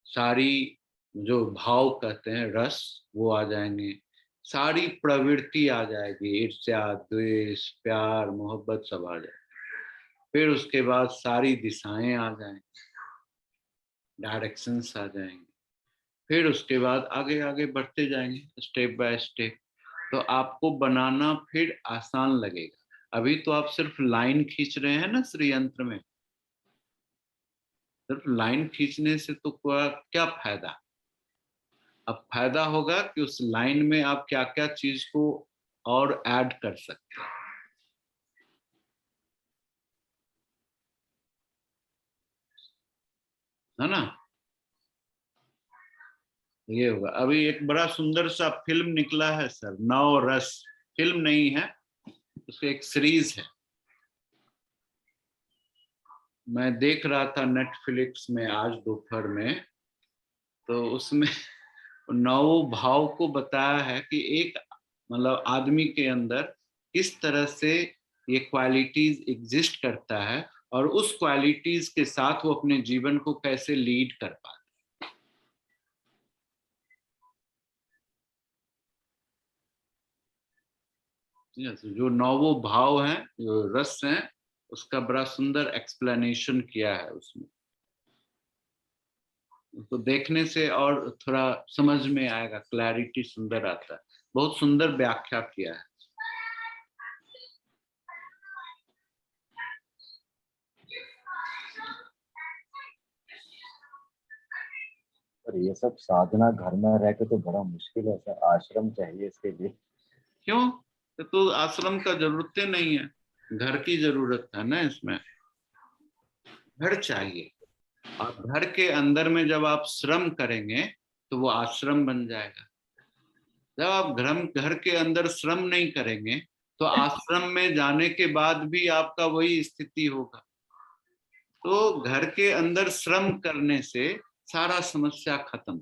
सारी जो भाव कहते हैं रस वो आ जाएंगे। सारी प्रवृत्ति आ जाएगी, ईर्ष्या, द्वेष, प्यार, मोहब्बत सब आ जाएगी। फिर उसके बाद सारी दिशाएं आ जाएंगी, डायरेक्शंस आ जाएंगे। फिर उसके बाद आगे आगे बढ़ते जाएंगे स्टेप बाय स्टेप। तो आपको बनाना फिर आसान लगेगा। अभी तो आप सिर्फ लाइन खींच रहे हैं ना श्री यंत्र में, सिर्फ लाइन खींचने से तो क्या फायदा। अब फायदा होगा कि उस लाइन में आप क्या क्या चीज को और ऐड कर सकते हैं, है ना। ये होगा। अभी एक बड़ा सुंदर सा फिल्म निकला है सर, नौ रस। फिल्म नहीं है, उसकी एक सीरीज है। मैं देख रहा था नेटफ्लिक्स में आज दोपहर में, तो उसमें नौ भाव को बताया है कि एक मतलब आदमी के अंदर किस तरह से ये क्वालिटीज एग्जिस्ट करता है और उस क्वालिटीज के साथ वो अपने जीवन को कैसे लीड कर पाता है। जो नौवो भाव हैं, जो रस हैं, उसका बड़ा सुंदर एक्सप्लेनेशन किया है उसमें। तो देखने से और थोड़ा समझ में आएगा, क्लैरिटी सुंदर आता है। बहुत सुंदर व्याख्या किया है। और ये सब साधना घर में रह के तो बड़ा मुश्किल है सर, आश्रम चाहिए इसके लिए। क्यों? तो आश्रम का जरूरत नहीं है, घर की जरूरत है ना इसमें। घर चाहिए, और घर के अंदर में जब आप श्रम करेंगे तो वो आश्रम बन जाएगा। जब आप घर के अंदर श्रम नहीं करेंगे तो आश्रम में जाने के बाद भी आपका वही स्थिति होगा। तो घर के अंदर श्रम करने से सारा समस्या खत्म।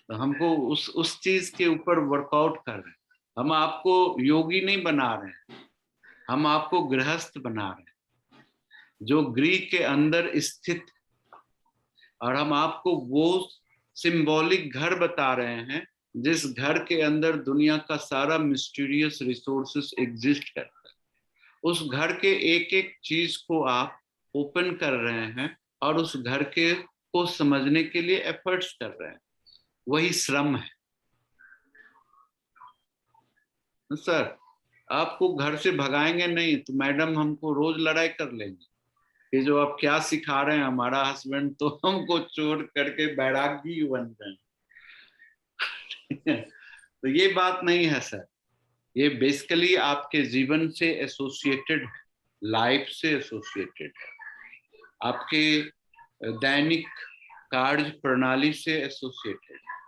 तो हमको उस चीज के ऊपर वर्कआउट कर रहे हैं। हम आपको योगी नहीं बना रहे हैं, हम आपको गृहस्थ बना रहे हैं जो गृह के अंदर स्थित। और हम आपको वो सिंबॉलिक घर बता रहे हैं जिस घर के अंदर दुनिया का सारा मिस्टीरियस रिसोर्सेस एग्जिस्ट करता है। उस घर के एक एक चीज को आप ओपन कर रहे हैं और उस घर के को समझने के लिए एफर्ट्स कर रहे हैं। वही श्रम है सर। आपको घर से भगाएंगे नहीं तो मैडम हमको रोज लड़ाई कर लेंगे कि जो आप क्या सिखा रहे हैं, हमारा हस्बैंड तो हमको छोड़ करके बैरागी बन गए। तो ये बात नहीं है सर, ये बेसिकली आपके जीवन से एसोसिएटेड है, लाइफ से एसोसिएटेड है, आपके दैनिक कार्य प्रणाली से एसोसिएटेड है।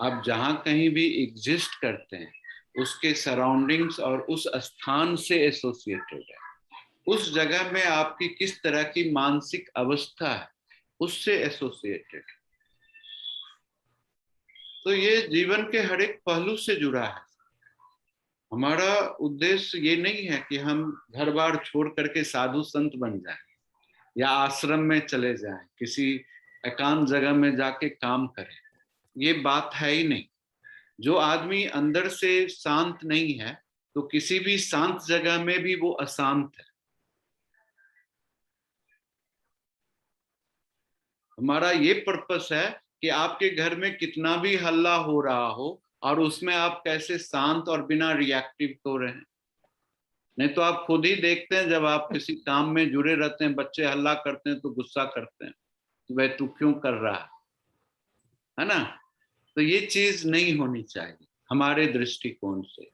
आप जहां कहीं भी एग्जिस्ट करते हैं उसके सराउंडिंग्स और उस स्थान से एसोसिएटेड है। उस जगह में आपकी किस तरह की मानसिक अवस्था है उससे एसोसिएटेड है। तो ये जीवन के हर एक पहलू से जुड़ा है। हमारा उद्देश्य ये नहीं है कि हम घर बार छोड़ करके साधु संत बन जाएं या आश्रम में चले जाएं, किसी एकांत जगह में जाके काम करें। ये बात है ही नहीं। जो आदमी अंदर से शांत नहीं है तो किसी भी शांत जगह में भी वो अशांत है। हमारा ये पर्पस है कि आपके घर में कितना भी हल्ला हो रहा हो और उसमें आप कैसे शांत और बिना रिएक्टिव हो रहे हैं। नहीं तो आप खुद ही देखते हैं, जब आप किसी काम में जुड़े रहते हैं, बच्चे हल्ला करते हैं तो गुस्सा करते हैं, तो भाई तू क्यों कर रहा है ना। तो ये चीज नहीं होनी चाहिए हमारे दृष्टिकोण से।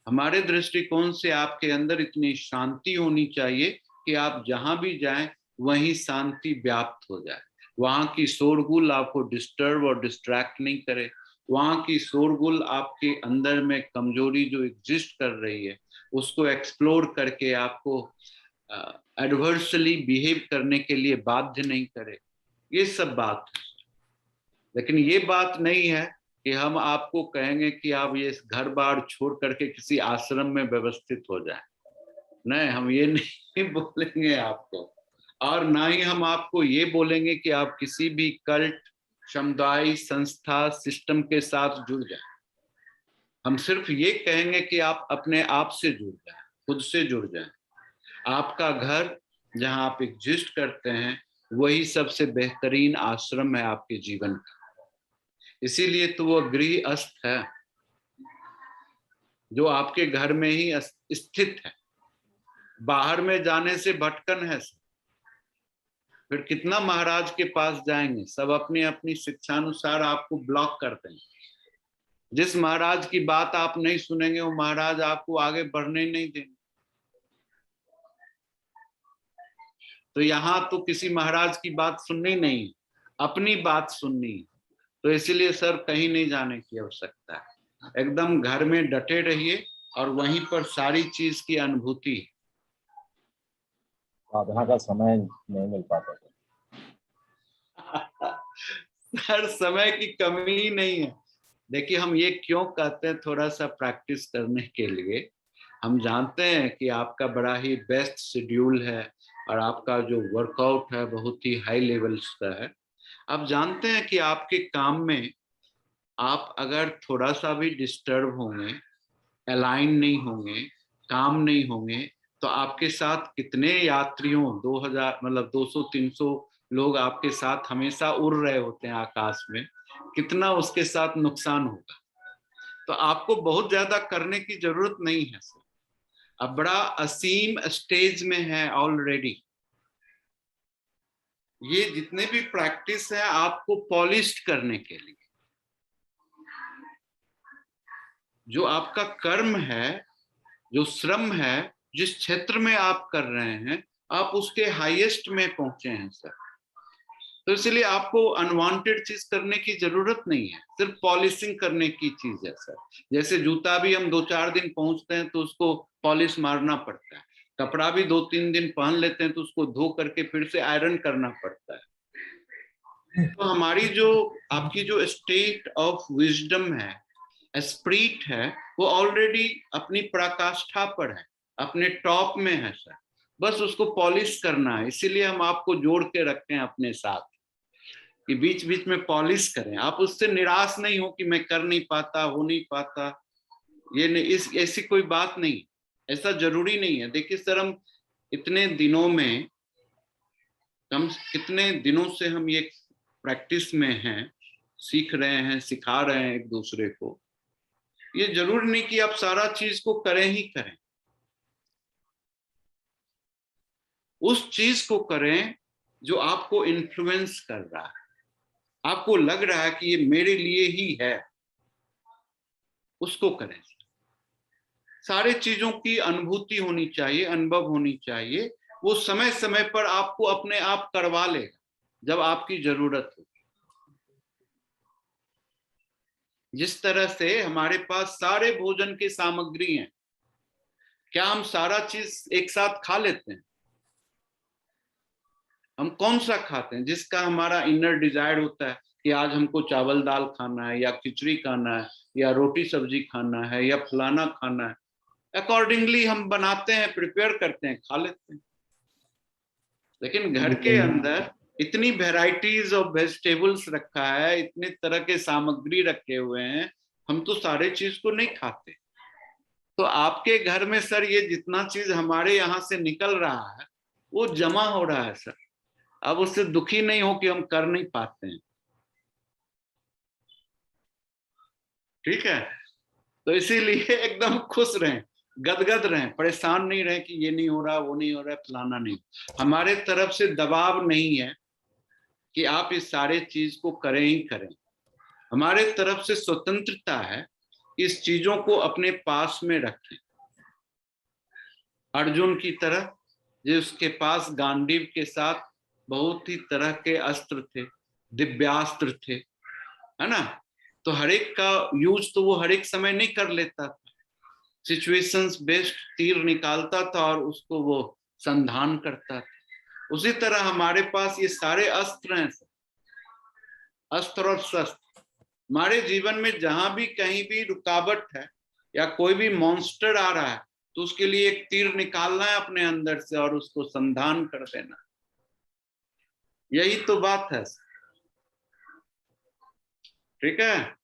हमारे दृष्टिकोण से आपके अंदर इतनी शांति होनी चाहिए कि आप जहां भी जाएं वहीं शांति व्याप्त हो जाए। वहां की शोरगुल आपको डिस्टर्ब और डिस्ट्रैक्ट नहीं करे। वहां की शोरगुल आपके अंदर में कमजोरी जो एग्जिस्ट कर रही है उसको एक्सप्लोर करके आपको एडवर्सली बिहेव करने के लिए बाध्य नहीं करे। ये सब बात है। लेकिन ये बात नहीं है कि हम आपको कहेंगे कि आप ये घर बार छोड़ करके किसी आश्रम में व्यवस्थित हो जाएं। नहीं, हम ये नहीं बोलेंगे आपको। और ना ही हम आपको ये बोलेंगे कि आप किसी भी कल्ट समुदाय, संस्था, सिस्टम के साथ जुड़ जाए। हम सिर्फ ये कहेंगे कि आप अपने आप से जुड़ जाए, खुद से जुड़ जाए। आपका घर जहां आप एग्जिस्ट करते हैं वही सबसे बेहतरीन आश्रम है आपके जीवन का। इसीलिए तो वो गृहस्थ है जो आपके घर में ही स्थित है। बाहर में जाने से भटकन है। फिर कितना महाराज के पास जाएंगे, सब अपनी अपनी शिक्षानुसार आपको ब्लॉक कर देंगे। जिस महाराज की बात आप नहीं सुनेंगे वो महाराज आपको आगे बढ़ने नहीं देंगे। तो यहाँ तो किसी महाराज की बात सुननी नहीं, अपनी बात सुननी। तो इसीलिए सर कहीं नहीं जाने की आवश्यकता है, एकदम घर में डटे रहिए और वहीं पर सारी चीज की अनुभूति। साधना का समय नहीं मिल पाता था। सर समय की कमी नहीं है। देखिए हम ये क्यों कहते हैं, थोड़ा सा प्रैक्टिस करने के लिए। हम जानते हैं कि आपका बड़ा ही बेस्ट शेड्यूल है और आपका जो वर्कआउट है बहुत ही हाई लेवल्स का है। आप जानते हैं कि आपके काम में आप अगर थोड़ा सा भी डिस्टर्ब होंगे, अलाइन नहीं होंगे, काम नहीं होंगे, तो आपके साथ कितने यात्रियों 2000 मतलब 200-300 लोग आपके साथ हमेशा उड़ रहे होते हैं आकाश में, कितना उसके साथ नुकसान होगा। तो आपको बहुत ज्यादा करने की जरूरत नहीं है सर। अब बड़ा असीम स्टेज में है ऑलरेडी। ये जितने भी प्रैक्टिस है आपको पॉलिश्ड करने के लिए। जो आपका कर्म है, जो श्रम है, जिस क्षेत्र में आप कर रहे हैं, आप उसके हाईएस्ट में पहुंचे हैं सर। तो इसलिए आपको अनवांटेड चीज करने की जरूरत नहीं है, सिर्फ पॉलिशिंग करने की चीज है सर। जैसे जूता भी हम 2-4 दिन पहुंचते हैं तो उसको पॉलिश मारना पड़ता है, कपड़ा भी 2-3 दिन पहन लेते हैं तो उसको धो करके फिर से आयरन करना पड़ता है। तो हमारी जो आपकी जो स्टेट ऑफ विजडम है, स्पिरिट है, वो ऑलरेडी अपनी पराकाष्ठा पर है, अपने टॉप में है सर। बस उसको पॉलिश करना है। इसीलिए हम आपको जोड़ के रखते हैं अपने साथ कि बीच बीच में पॉलिश करें। आप उससे निराश नहीं हो कि मैं कर नहीं पाता, हो नहीं पाता। ये नहीं, इस ऐसी कोई बात नहीं, ऐसा जरूरी नहीं है। देखिए सर, हम इतने दिनों में कितने दिनों से हम ये प्रैक्टिस में हैं, सीख रहे हैं, सिखा रहे हैं एक दूसरे को। ये जरूरी नहीं कि आप सारा चीज को करें ही करें। उस चीज को करें जो आपको इन्फ्लुएंस कर रहा है, आपको लग रहा है कि ये मेरे लिए ही है, उसको करें। सारे चीजों की अनुभूति होनी चाहिए, अनुभव होनी चाहिए। वो समय समय पर आपको अपने आप करवा लेगा जब आपकी जरूरत हो। जिस तरह से हमारे पास सारे भोजन की सामग्री हैं, क्या हम सारा चीज एक साथ खा लेते हैं? हम कौन सा खाते हैं? जिसका हमारा इनर डिजायर होता है कि आज हमको चावल दाल खाना है, या खिचड़ी खाना है, या रोटी सब्जी खाना है, या फलाना खाना है, अकॉर्डिंगली हम बनाते हैं, प्रिपेयर करते हैं, खा लेते हैं। लेकिन घर के अंदर इतनी वेराइटीज ऑफ वेजिटेबल्स रखा है, इतने तरह के सामग्री रखे हुए हैं, हम तो सारे चीज को नहीं खाते। तो आपके घर में सर ये जितना चीज हमारे यहाँ से निकल रहा है वो जमा हो रहा है सर। अब उससे दुखी नहीं हो कि हम कर नहीं पाते हैं, ठीक है? तो इसीलिए एकदम खुश रहें, गदगद रहें, परेशान नहीं रहें कि ये नहीं हो रहा, वो नहीं हो रहा, फलाना नहीं। हमारे तरफ से दबाव नहीं है कि आप इस सारे चीज को करें ही करें। हमारे तरफ से स्वतंत्रता है, इस चीजों को अपने पास में रखें। अर्जुन की तरह जिसके पास गांडीव के साथ बहुत ही तरह के अस्त्र थे, दिव्यास्त्र थे, है ना? तो हर एक का यूज तो वो हर एक समय नहीं कर लेता था, सिचुएशंस बेस्ड तीर निकालता था और उसको वो संधान करता था। उसी तरह हमारे पास ये सारे अस्त्र हैं, अस्त्र और शस्त्र। हमारे जीवन में जहां भी कहीं भी रुकावट है या कोई भी मॉन्स्टर आ रहा है तो उसके लिए एक तीर निकालना है अपने अंदर से और उसको संधान कर देना। यही तो बात है। ठीक है।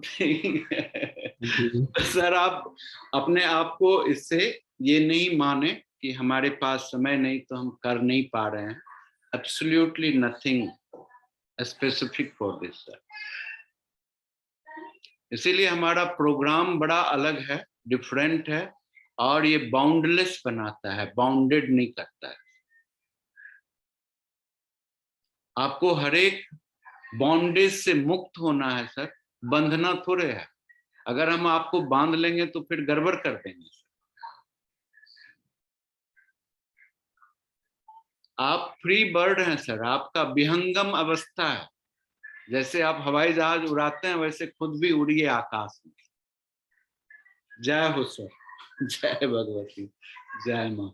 ठीक है। सर आप अपने आप को इससे ये नहीं माने कि हमारे पास समय नहीं तो हम कर नहीं पा रहे हैं। Absolutely nothing specific for this sir. इसीलिए हमारा प्रोग्राम बड़ा अलग है, डिफरेंट है, और ये बाउंडलेस बनाता है, बाउंडेड नहीं करता है। आपको हर एक बॉन्डेज से मुक्त होना है सर, बंधना थोड़े है। अगर हम आपको बांध लेंगे तो फिर गड़बड़ कर देंगे। आप फ्री बर्ड हैं सर, आपका विहंगम अवस्था है। जैसे आप हवाई जहाज उड़ाते हैं वैसे खुद भी उड़िए आकाश में। जय हो सर, जय भगवती, जय माँ।